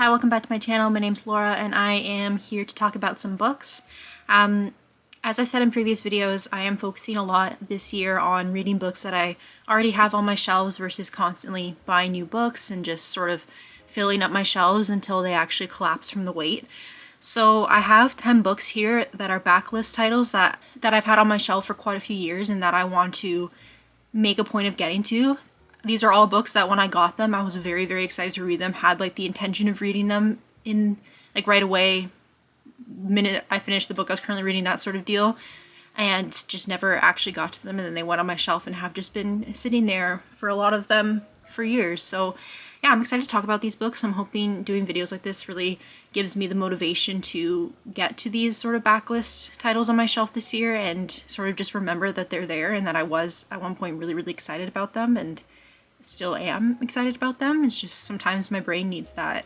Hi, welcome back to my channel. My name's Laura and I am here to talk about some books. As I said in previous videos, I am focusing a lot this year on reading books that I already have on my shelves versus constantly buying new books and just sort of filling up my shelves until they actually collapse from the weight. So I have 10 books here that are backlist titles that I've had on my shelf for quite a few years and that I want to make a point of getting to. These are all books that when I got them, I was very, very excited to read them, had like the intention of reading them in like right away, minute I finished the book I was currently reading, that sort of deal, and just never actually got to them, and then they went on my shelf and have just been sitting there for a lot of them for years. So yeah, I'm excited to talk about these books. I'm hoping doing videos like this really gives me the motivation to get to these sort of backlist titles on my shelf this year and sort of just remember that they're there and that I was at one point really, really excited about them and still am excited about them. It's just sometimes my brain needs that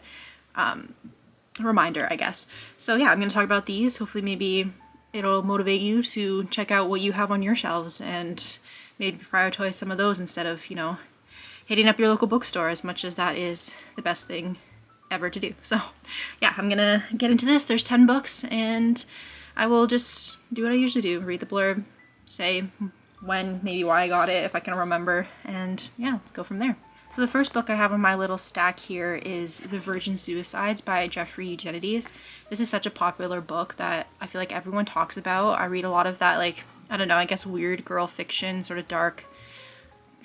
reminder, I guess. So yeah, I'm going to talk about these. Hopefully maybe it'll motivate you to check out what you have on your shelves and maybe prioritize some of those instead of, you know, hitting up your local bookstore, as much as that is the best thing ever to do. So yeah, I'm gonna get into this. There's 10 books and I will just do what I usually do. Read the blurb, say when, maybe why I got it, if I can remember, and yeah, let's go from there. So the first book I have on my little stack here is The Virgin Suicides by Jeffrey Eugenides. This is such a popular book that I feel like everyone talks about. I read a lot of that, like, I don't know, I guess weird girl fiction, sort of dark,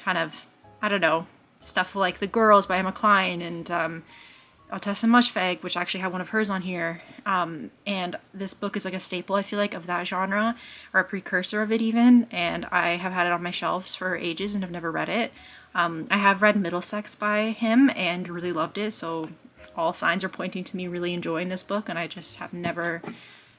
kind of, I don't know, stuff like The Girls by Emma Cline and Ottessa Moshfegh, which I actually have one of hers on here. And this book is like a staple, I feel like, of that genre, or a precursor of it even, and I have had it on my shelves for ages and have never read it. I have read Middlesex by him and really loved it, so all signs are pointing to me really enjoying this book, and I just have never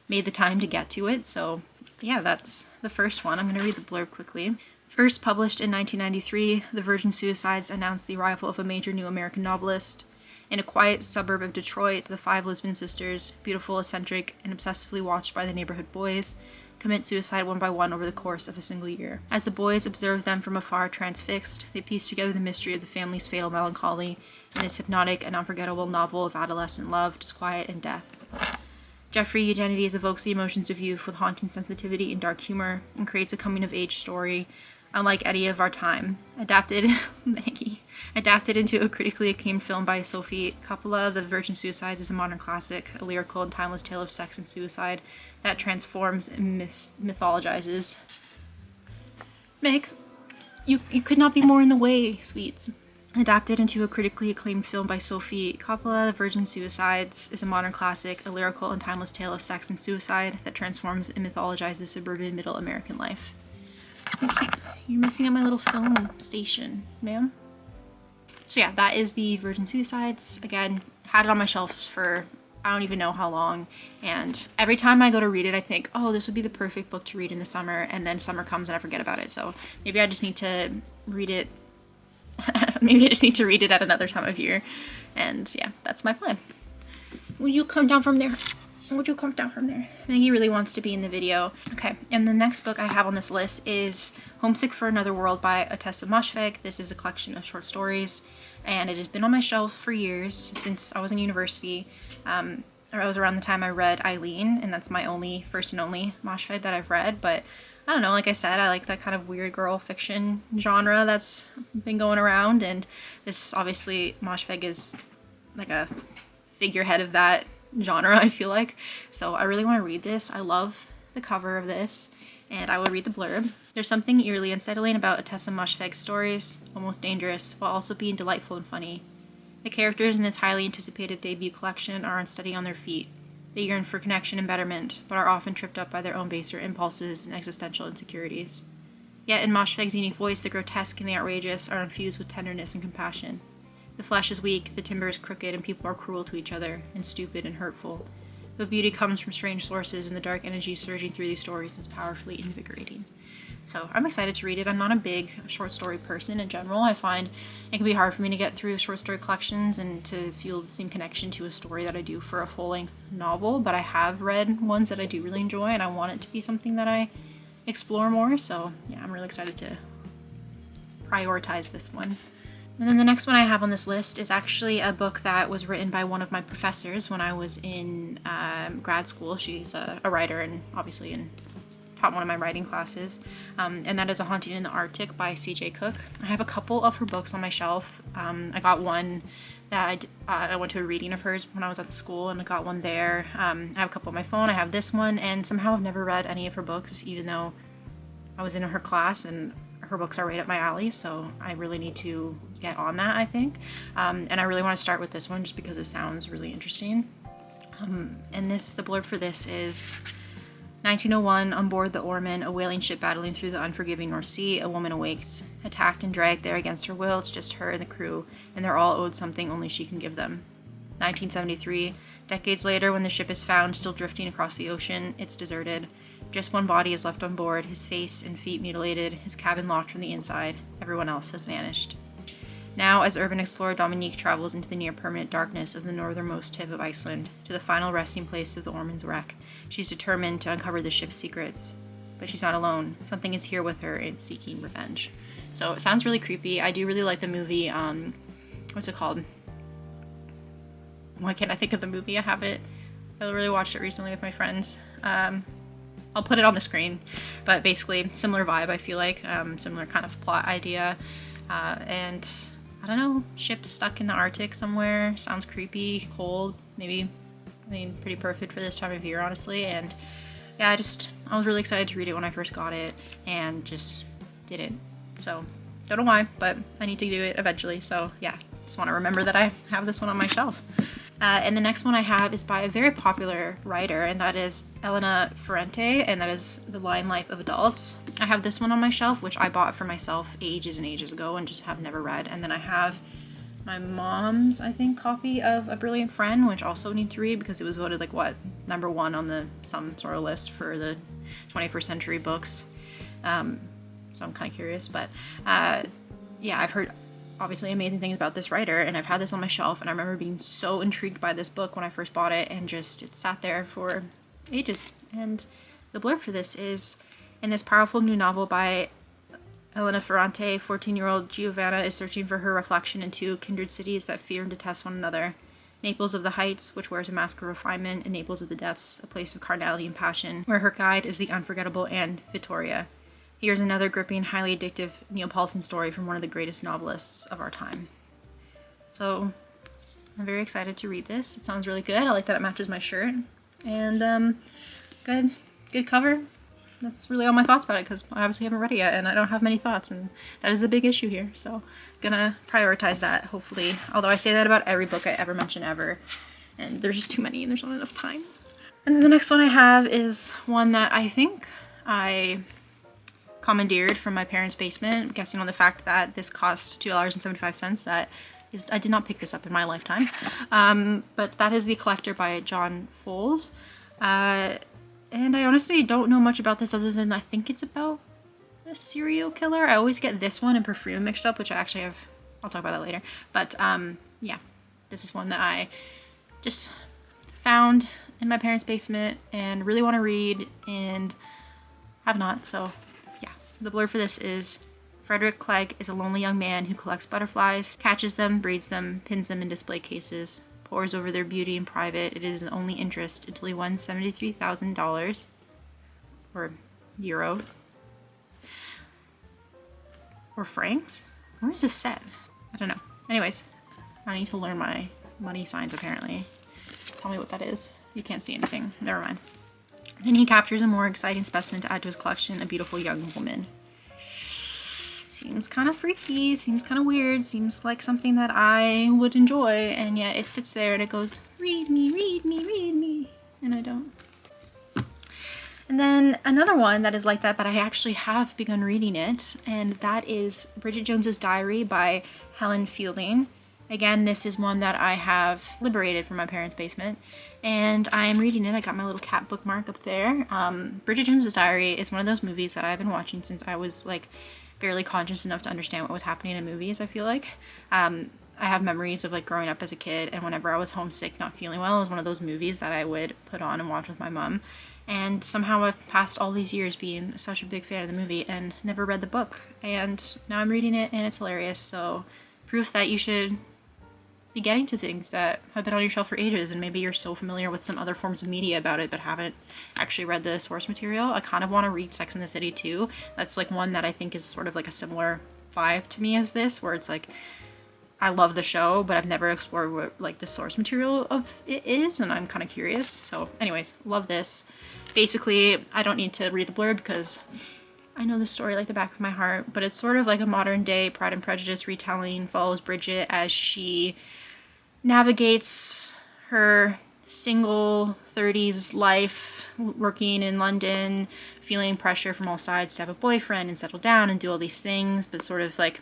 made the time to get to it. So yeah, that's the first one. I'm going to read the blurb quickly. First published in 1993, The Virgin Suicides announced the arrival of a major new American novelist. In a quiet suburb of Detroit, the 5 Lisbon sisters, beautiful, eccentric, and obsessively watched by the neighborhood boys, commit suicide one by one over the course of a single year. As the boys observe them from afar transfixed, they piece together the mystery of the family's fatal melancholy in this hypnotic and unforgettable novel of adolescent love, disquiet, and death. Jeffrey Eugenides evokes the emotions of youth with haunting sensitivity and dark humor, and creates a coming-of-age story unlike any of our time. Adapted into a critically acclaimed film by Sofia Coppola, The Virgin Suicides is a modern classic, a lyrical and timeless tale of sex and suicide that transforms and mythologizes. Megs, you could not be more in the way, sweets. Adapted into a critically acclaimed film by Sofia Coppola, The Virgin Suicides is a modern classic, a lyrical and timeless tale of sex and suicide that transforms and mythologizes suburban middle American life. You're messing up my little film station, ma'am. So yeah, that is The Virgin Suicides. Again, had it on my shelf for I don't even know how long, and every time I go to read it I think, oh, this would be the perfect book to read in the summer, and then summer comes and I forget about it. So maybe I just need to read it maybe I just need to read it at another time of year, and yeah, that's my plan. Will you come down from there? Would you come down from there? Maggie really wants to be in the video. Okay, and the next book I have on this list is Homesick for Another World by Ottessa Moshfegh. This is a collection of short stories, and it has been on my shelf for years, since I was in university. Or I was around the time I read Eileen, and that's my only, first and only Moshfegh that I've read, but I don't know, like I said, I like that kind of weird girl fiction genre that's been going around, and this, obviously, Moshfegh is like a figurehead of that genre, I feel like. So I really want to read this. I love the cover of this, and I will read the blurb. There's something eerily unsettling about Ottessa Moshfegh's stories, almost dangerous, while also being delightful and funny. The characters in this highly anticipated debut collection are unsteady on their feet. They yearn for connection and betterment, but are often tripped up by their own baser impulses and existential insecurities. Yet in Moshfegh's unique voice, the grotesque and the outrageous are infused with tenderness and compassion. The flesh is weak, the timber is crooked, and people are cruel to each other, and stupid and hurtful. But beauty comes from strange sources, and the dark energy surging through these stories is powerfully invigorating. So I'm excited to read it. I'm not a big short story person in general. I find it can be hard for me to get through short story collections and to feel the same connection to a story that I do for a full-length novel, but I have read ones that I do really enjoy, and I want it to be something that I explore more. So yeah, I'm really excited to prioritize this one. And then the next one I have on this list is actually a book that was written by one of my professors when I was in grad school. She's a writer and obviously taught one of my writing classes. And that is A Haunting in the Arctic by C.J. Cook. I have a couple of her books on my shelf. I got one that I went to a reading of hers when I was at the school, and I got one there. I have a couple on my phone. I have this one, and somehow I've never read any of her books, even though I was in her class and her books are right up my alley, so I really need to get on that, I think. And I really want to start with this one just because it sounds really interesting. And the blurb for this is 1901, on board the Orman, a whaling ship battling through the unforgiving North Sea, a woman awakes. Attacked and dragged there against her will, it's just her and the crew, and they're all owed something only she can give them. 1973, decades later, when the ship is found still drifting across the ocean, it's deserted. Just one body is left on board, his face and feet mutilated, his cabin locked from the inside. Everyone else has vanished. Now, as urban explorer Dominique travels into the near-permanent darkness of the northernmost tip of Iceland, to the final resting place of the Orman's wreck, she's determined to uncover the ship's secrets. But she's not alone. Something is here with her, and it's seeking revenge. So it sounds really creepy. I do really like the movie, what's it called? Why can't I think of the movie? I really watched it recently with my friends. I'll put it on the screen, but basically similar vibe, I feel like, similar kind of plot idea, and I don't know, ship stuck in the Arctic somewhere, sounds creepy, cold, maybe, pretty perfect for this time of year, honestly, and yeah, I was really excited to read it when I first got it, and just didn't, so, don't know why, but I need to do it eventually, so yeah, just want to remember that I have this one on my shelf. And the next one I have is by a very popular writer, and that is Elena Ferrante, and that is The Line Life of Adults. I have this one on my shelf, which I bought for myself ages and ages ago and just have never read. And then I have my mom's, I think, copy of A Brilliant Friend, which also need to read because it was voted, like, what, #1 on some sort of list for the 21st century books. So I'm kind of curious, but yeah, I've heard obviously amazing things about this writer, and I've had this on my shelf, and I remember being so intrigued by this book when I first bought it, and just it sat there for ages. And the blurb for this is, in this powerful new novel by Elena Ferrante, 14-year-old Giovanna is searching for her reflection in two kindred cities that fear and detest one another. Naples of the Heights, which wears a mask of refinement, and Naples of the Depths, a place of carnality and passion, where her guide is the unforgettable Anne Vittoria. Here's another gripping, highly addictive Neapolitan story from one of the greatest novelists of our time. So, I'm very excited to read this. It sounds really good. I like that it matches my shirt. And, good cover. That's really all my thoughts about it, because I obviously haven't read it yet, and I don't have many thoughts, and that is the big issue here. So, gonna prioritize that, hopefully. Although I say that about every book I ever mention ever, and there's just too many, and there's not enough time. And then the next one I have is one that I think I commandeered from my parents' basement, guessing on the fact that this cost $2.75. I did not pick this up in my lifetime. But that is The Collector by John Fowles. And I honestly don't know much about this other than I think it's about a serial killer. I always get this one and Perfume mixed up, which I actually have, I'll talk about that later. But yeah, this is one that I just found in my parents' basement and really want to read and have not, so yeah. The blurb for this is, Frederick Clegg is a lonely young man who collects butterflies, catches them, breeds them, pins them in display cases, pores over their beauty in private. It is his only interest until he won $73,000, or euro, or francs? Where is this set? I don't know. Anyways, I need to learn my money signs apparently. Tell me what that is. You can't see anything. Never mind. Then he captures a more exciting specimen to add to his collection, a beautiful young woman. Seems kind of freaky, seems kind of weird, seems like something that I would enjoy, and yet it sits there and it goes, read me, read me, read me, and I don't. And then another one that is like that, but I actually have begun reading it, and that is Bridget Jones's Diary by Helen Fielding. Again, this is one that I have liberated from my parents' basement, and I am reading it. I got my little cat bookmark up there. Bridget Jones's Diary is one of those movies that I've been watching since I was like barely conscious enough to understand what was happening in movies, I feel like. I have memories of like growing up as a kid, and whenever I was homesick, not feeling well, it was one of those movies that I would put on and watch with my mom. And somehow I've passed all these years being such a big fan of the movie and never read the book. And now I'm reading it and it's hilarious, so proof that you should be getting to things that have been on your shelf for ages, and maybe you're so familiar with some other forms of media about it but haven't actually read the source material. I kind of want to read Sex and the City too. That's like one that I think is sort of like a similar vibe to me as this, where it's like I love the show, but I've never explored what like the source material of it is, and I'm kind of curious. So anyways, love this. Basically, I don't need to read the blurb because I know the story like the back of my heart, but it's sort of like a modern day Pride and Prejudice retelling. Follows Bridget as she navigates her single 30s life, working in London, feeling pressure from all sides to have a boyfriend and settle down and do all these things, but sort of like,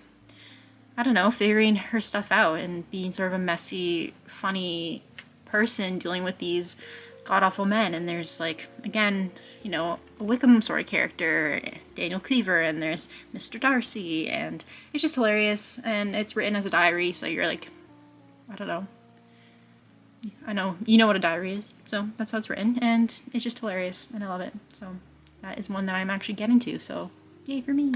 I don't know, figuring her stuff out and being sort of a messy, funny person dealing with these god-awful men. And there's like, again, you know, a Wickham sort of character, Daniel Cleaver, and there's Mr. Darcy, and it's just hilarious. And it's written as a diary, so you're like, I don't know. I know, you know what a diary is, so that's how it's written, and it's just hilarious, and I love it. So that is one that I'm actually getting to, so yay for me.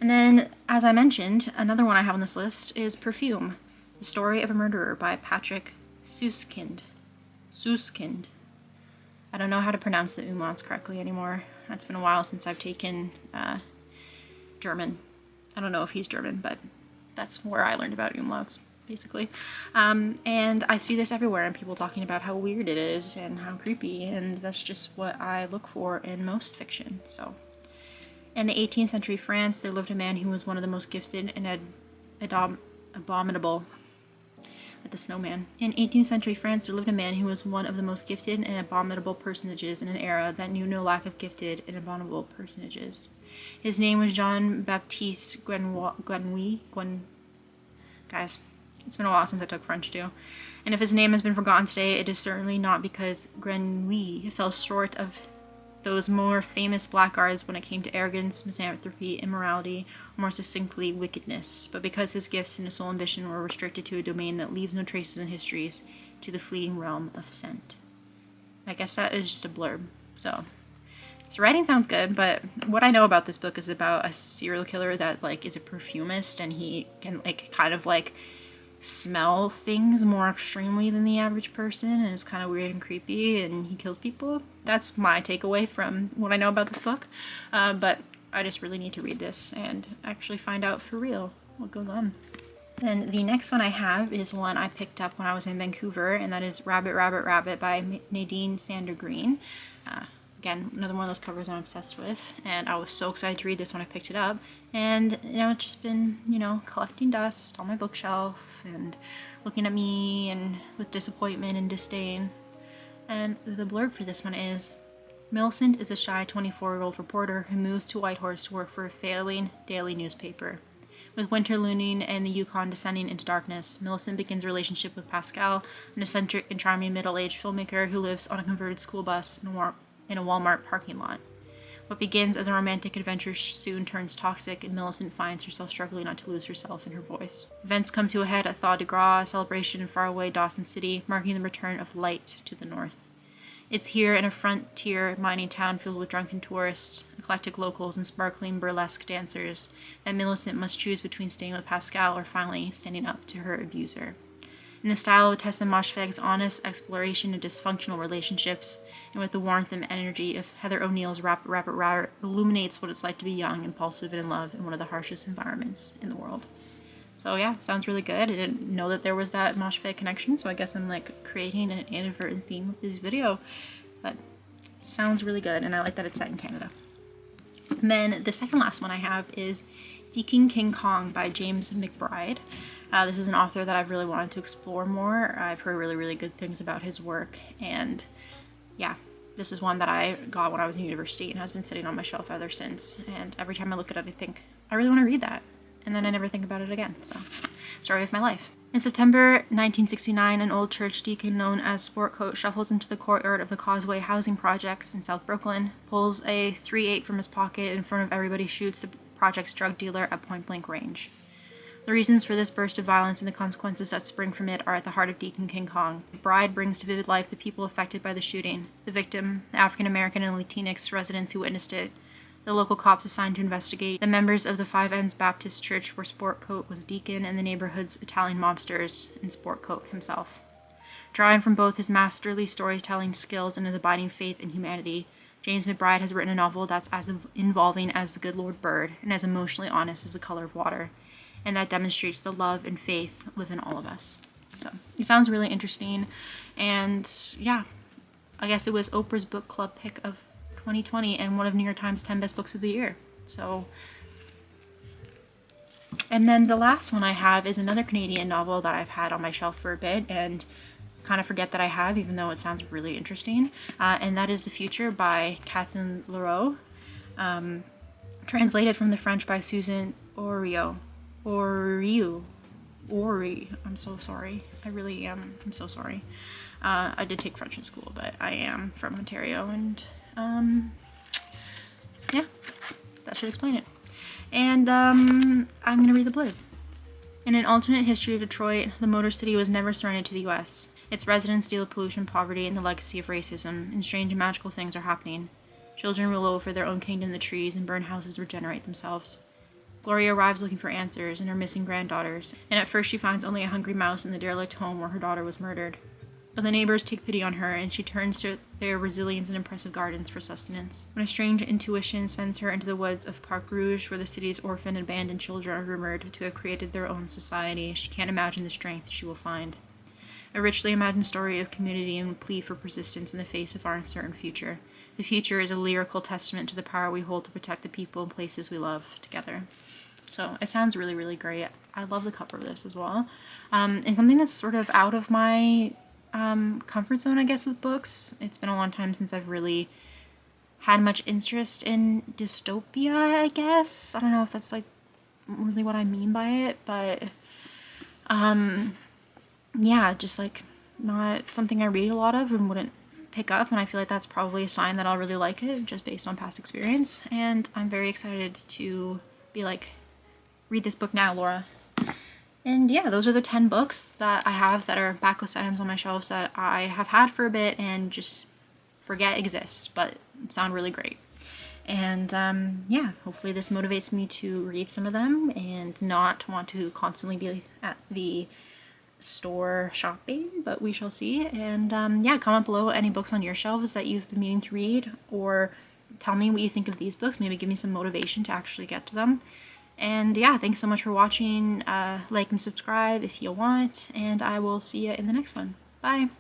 And then, as I mentioned, another one I have on this list is Perfume, The Story of a Murderer by Patrick Suskind. I don't know how to pronounce the umlauts correctly anymore. It's been a while since I've taken German. I don't know if he's German, but that's where I learned about umlauts, basically. And I see this everywhere, and people talking about how weird it is and how creepy, and that's just what I look for in most fiction. So, in the 18th century France, there lived a man who was one of the most gifted and abominable. Like the snowman. In 18th century France, there lived a man who was one of the most gifted and abominable personages in an era that knew no lack of gifted and abominable personages. His name was Jean-Baptiste Guenouille. Guys, it's been a while since I took French too. And if his name has been forgotten today, it is certainly not because Guenouille fell short of those more famous blackguards when it came to arrogance, misanthropy, immorality, or more succinctly, wickedness, but because his gifts and his sole ambition were restricted to a domain that leaves no traces in histories, to the fleeting realm of scent. I guess that is just a blurb. So, his writing sounds good, but what I know about this book is about a serial killer that, like, is a perfumist, and he can, like, kind of, like, smell things more extremely than the average person, and it's kind of weird and creepy, and he kills people. That's my takeaway from what I know about this book, but I just really need to read this and actually find out for real what goes on. Then the next one I have is one I picked up when I was in Vancouver, and that is Rabbit, Rabbit, Rabbit by Nadine Sander Green. Again, another one of those covers I'm obsessed with, and I was so excited to read this when I picked it up. And, you know, it's just been, you know, collecting dust on my bookshelf and looking at me and with disappointment and disdain. And the blurb for this one is, Millicent is a shy 24-year-old reporter who moves to Whitehorse to work for a failing daily newspaper. With winter looming and the Yukon descending into darkness, Millicent begins a relationship with Pascal, an eccentric and charming middle-aged filmmaker who lives on a converted school bus in a Walmart parking lot. What begins as a romantic adventure soon turns toxic, and Millicent finds herself struggling not to lose herself in her voice. Events come to a head at Thaw de Gras, a celebration in faraway Dawson City, marking the return of light to the north. It's here, in a frontier mining town filled with drunken tourists, eclectic locals, and sparkling burlesque dancers, that Millicent must choose between staying with Pascal or finally standing up to her abuser. In the style of Tessa Moshfegh's honest exploration of dysfunctional relationships, and with the warmth and energy of Heather O'Neill's Rapid Rapid Rabbit, illuminates what it's like to be young, impulsive, and in love in one of the harshest environments in the world. So yeah, sounds really good. I didn't know that there was that Moshfegh connection, so I guess I'm like creating an inadvertent theme with this video. But sounds really good, and I like that it's set in Canada. And then the second last one I have is Deakin King Kong by James McBride. This is an author that I've really wanted to explore more. I've heard really, really good things about his work, and yeah, this is one that I got when I was in university and has been sitting on my shelf ever since, and every time I look at it I think, I really want to read that, and then I never think about it again, so story of my life. In September 1969, an old church deacon known as Sportcoat shuffles into the courtyard of the Causeway Housing Projects in South Brooklyn, pulls a .38 from his pocket in front of everybody, shoots the project's drug dealer at point-blank range. The reasons for this burst of violence and the consequences that spring from it are at the heart of Deakin King Kong. McBride brings to vivid life the people affected by the shooting, the victim, the African-American and Latinx residents who witnessed it, The local cops assigned to investigate the members of the Five Ends Baptist Church where Sportcoat was deacon and the neighborhood's Italian mobsters and Sportcoat himself. Drawing from both his masterly storytelling skills and his abiding faith in humanity, James McBride has written a novel that's as involving as The Good Lord Bird and as emotionally honest as The Color of Water, and that demonstrates the love and faith live in all of us. So it sounds really interesting, and yeah, I guess it was Oprah's book club pick of 2020 and one of New York Times 10 best books of the year. So, and then the last one I have is another Canadian novel that I've had on my shelf for a bit and kind of forget that I have, even though it sounds really interesting, and that is The Future by Kathleen Leroux, translated from the French by Susan Oriou. I'm so sorry. I really am. I'm so sorry. I did take French in school, but I am from Ontario, and yeah, that should explain it. And I'm going to read the blurb. In an alternate history of Detroit, the Motor City was never surrendered to the U.S. Its residents deal with pollution, poverty, and the legacy of racism, and strange and magical things are happening. Children rule over their own kingdom in the trees, and burned houses regenerate themselves. Gloria arrives looking for answers and her missing granddaughters, and at first she finds only a hungry mouse in the derelict home where her daughter was murdered. But the neighbors take pity on her, and she turns to their resilience and impressive gardens for sustenance. When a strange intuition sends her into the woods of Park Rouge, where the city's orphaned and abandoned children are rumored to have created their own society, she can't imagine the strength she will find. A richly imagined story of community and plea for persistence in the face of our uncertain future. The future is a lyrical testament to the power we hold to protect the people and places we love together. So it sounds really, really great. I love the cover of this as well. And something that's sort of out of my comfort zone, I guess, with books. It's been a long time since I've really had much interest in dystopia, I guess. I don't know if that's like really what I mean by it, but yeah, just like not something I read a lot of and wouldn't pick up, and I feel like that's probably a sign that I'll really like it just based on past experience. And I'm very excited to be like, read this book now, Laura. And yeah, those are the 10 books that I have that are backlist items on my shelves that I have had for a bit and just forget exist, but sound really great. And yeah, hopefully this motivates me to read some of them and not want to constantly be at the store shopping, but we shall see. And yeah, comment below any books on your shelves that you've been meaning to read, or tell me what you think of these books. Maybe give me some motivation to actually get to them. And yeah, thanks so much for watching. Like and subscribe if you want, and I will see you in the next one. Bye!